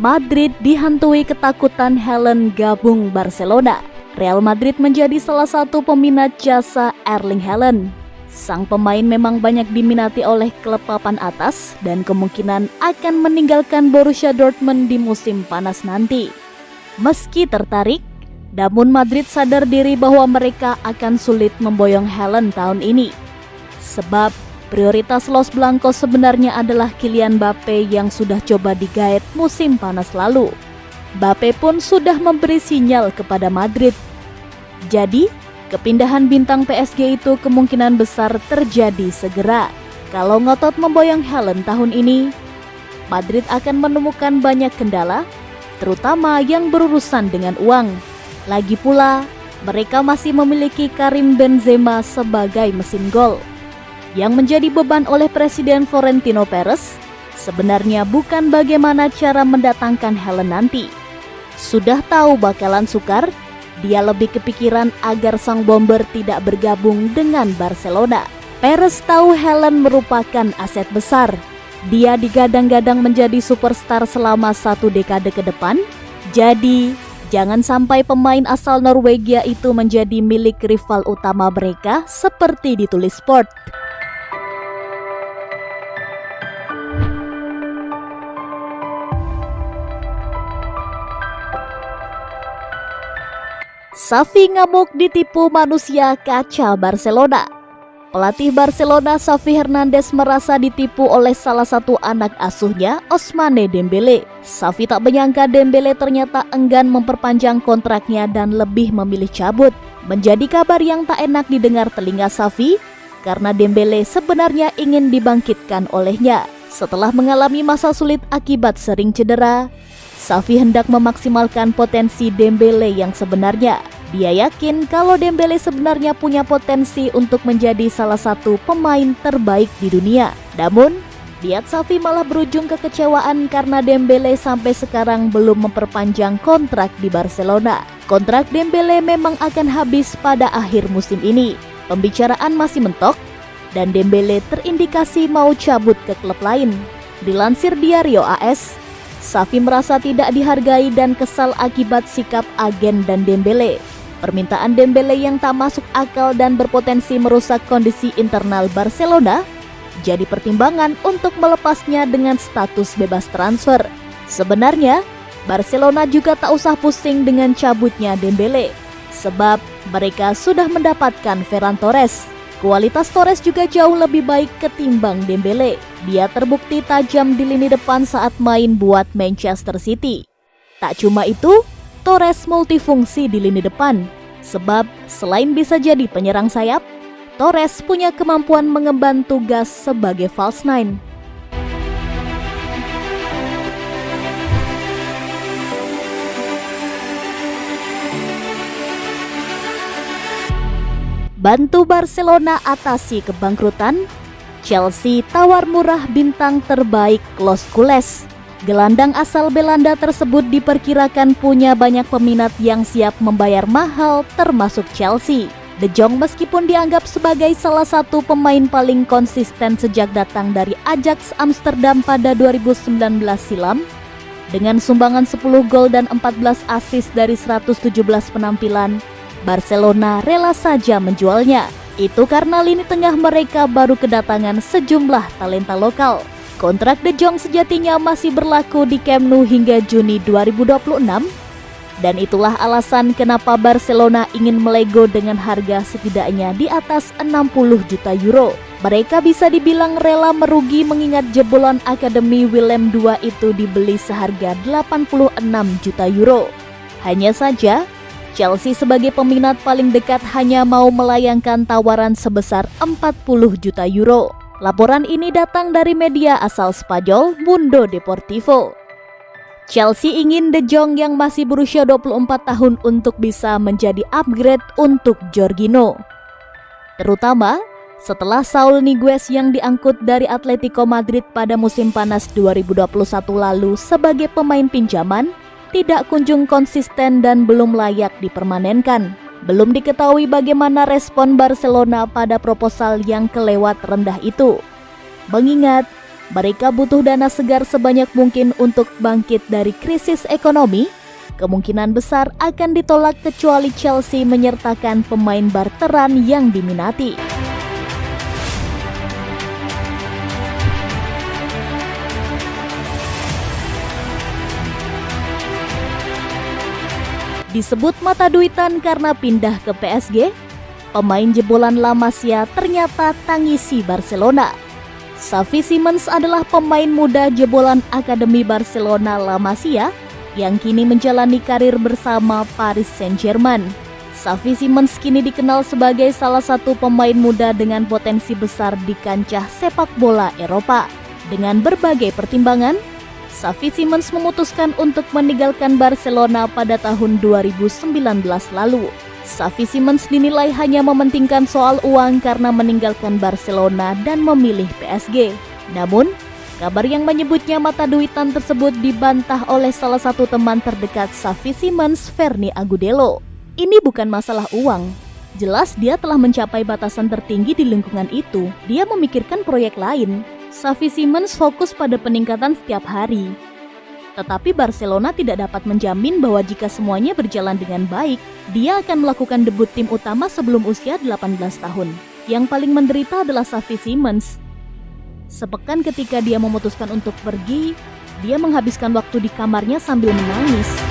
Madrid dihantui ketakutan Haaland gabung Barcelona. Real Madrid menjadi salah satu peminat jasa Erling Haaland. Sang pemain memang banyak diminati oleh klub papan atas dan kemungkinan akan meninggalkan Borussia Dortmund di musim panas nanti. Meski tertarik, namun Madrid sadar diri bahwa mereka akan sulit memboyong Haaland tahun ini. Sebab prioritas Los Blancos sebenarnya adalah Kylian Mbappe yang sudah coba digait musim panas lalu. Mbappe pun sudah memberi sinyal kepada Madrid. Jadi, kepindahan bintang PSG itu kemungkinan besar terjadi segera. Kalau ngotot memboyong Haaland tahun ini, Madrid akan menemukan banyak kendala, terutama yang berurusan dengan uang. Lagi pula, mereka masih memiliki Karim Benzema sebagai mesin gol. Yang menjadi beban oleh Presiden Florentino Perez sebenarnya bukan bagaimana cara mendatangkan Haaland nanti. Sudah tahu bakalan sukar, dia lebih kepikiran agar sang bomber tidak bergabung dengan Barcelona. Perez tahu Haaland merupakan aset besar. Dia digadang-gadang menjadi superstar selama 1 dekade ke depan. Jadi, jangan sampai pemain asal Norwegia itu menjadi milik rival utama mereka seperti ditulis Sport. Xavi ngamuk ditipu manusia kaca Barcelona. Pelatih Barcelona Xavi Hernandez merasa ditipu oleh salah satu anak asuhnya, Ousmane Dembele. Xavi tak menyangka Dembele ternyata enggan memperpanjang kontraknya dan lebih memilih cabut. Menjadi kabar yang tak enak didengar telinga Xavi karena Dembele sebenarnya ingin dibangkitkan olehnya. Setelah mengalami masa sulit akibat sering cedera, Xavi hendak memaksimalkan potensi Dembele yang sebenarnya. Dia yakin kalau Dembele sebenarnya punya potensi untuk menjadi salah satu pemain terbaik di dunia. Namun, lihat Xavi malah berujung kekecewaan karena Dembele sampai sekarang belum memperpanjang kontrak di Barcelona. Kontrak Dembele memang akan habis pada akhir musim ini. Pembicaraan masih mentok dan Dembele terindikasi mau cabut ke klub lain. Dilansir Diario AS, Xavi merasa tidak dihargai dan kesal akibat sikap agen dan Dembele. Permintaan Dembele yang tak masuk akal dan berpotensi merusak kondisi internal Barcelona jadi pertimbangan untuk melepasnya dengan status bebas transfer. Sebenarnya, Barcelona juga tak usah pusing dengan cabutnya Dembele, sebab mereka sudah mendapatkan Ferran Torres. Kualitas Torres juga jauh lebih baik ketimbang Dembele. Dia terbukti tajam di lini depan saat main buat Manchester City. Tak cuma itu, Torres multifungsi di lini depan. Sebab selain bisa jadi penyerang sayap, Torres punya kemampuan mengemban tugas sebagai false nine. Bantu Barcelona atasi kebangkrutan, Chelsea tawar murah bintang terbaik Los Culés. Gelandang asal Belanda tersebut diperkirakan punya banyak peminat yang siap membayar mahal termasuk Chelsea. De Jong meskipun dianggap sebagai salah satu pemain paling konsisten sejak datang dari Ajax Amsterdam pada 2019 silam, dengan sumbangan 10 gol dan 14 assist dari 117 penampilan, Barcelona rela saja menjualnya. Itu karena lini tengah mereka baru kedatangan sejumlah talenta lokal. Kontrak De Jong sejatinya masih berlaku di Camp Nou hingga Juni 2026. Dan itulah alasan kenapa Barcelona ingin melego dengan harga setidaknya di atas 60 juta euro. Mereka bisa dibilang rela merugi mengingat jebolan Akademi Willem II itu dibeli seharga 86 juta euro. Hanya saja, Chelsea sebagai peminat paling dekat hanya mau melayangkan tawaran sebesar 40 juta euro. Laporan ini datang dari media asal Spanyol Mundo Deportivo. Chelsea ingin De Jong yang masih berusia 24 tahun untuk bisa menjadi upgrade untuk Jorginho. Terutama setelah Saul Niguez yang diangkut dari Atletico Madrid pada musim panas 2021 lalu sebagai pemain pinjaman, tidak kunjung konsisten dan belum layak dipermanenkan. Belum diketahui bagaimana respon Barcelona pada proposal yang kelewat rendah itu. Mengingat Mereka butuh dana segar sebanyak mungkin untuk bangkit dari krisis ekonomi. Kemungkinan besar akan ditolak kecuali Chelsea menyertakan pemain barteran yang diminati. Disebut mata duitan karena pindah ke PSG, pemain jebolan La Masia ternyata tangisi Barcelona. Xavi Simons adalah pemain muda jebolan Akademi Barcelona La Masia yang kini menjalani karir bersama Paris Saint-Germain. Xavi Simons kini dikenal sebagai salah satu pemain muda dengan potensi besar di kancah sepak bola Eropa. Dengan berbagai pertimbangan, Xavi Simons memutuskan untuk meninggalkan Barcelona pada tahun 2019 lalu. Xavi Simons dinilai hanya mementingkan soal uang karena meninggalkan Barcelona dan memilih PSG. Namun, kabar yang menyebutnya mata duitan tersebut dibantah oleh salah satu teman terdekat Xavi Simons, Ferni Agudelo. Ini bukan masalah uang. Jelas dia telah mencapai batasan tertinggi di lingkungan itu. Dia memikirkan proyek lain. Xavi Simons fokus pada peningkatan setiap hari. Tetapi Barcelona tidak dapat menjamin bahwa jika semuanya berjalan dengan baik, dia akan melakukan debut tim utama sebelum usia 18 tahun. Yang paling menderita adalah Xavi Simons. Sepekan ketika dia memutuskan untuk pergi, dia menghabiskan waktu di kamarnya sambil menangis.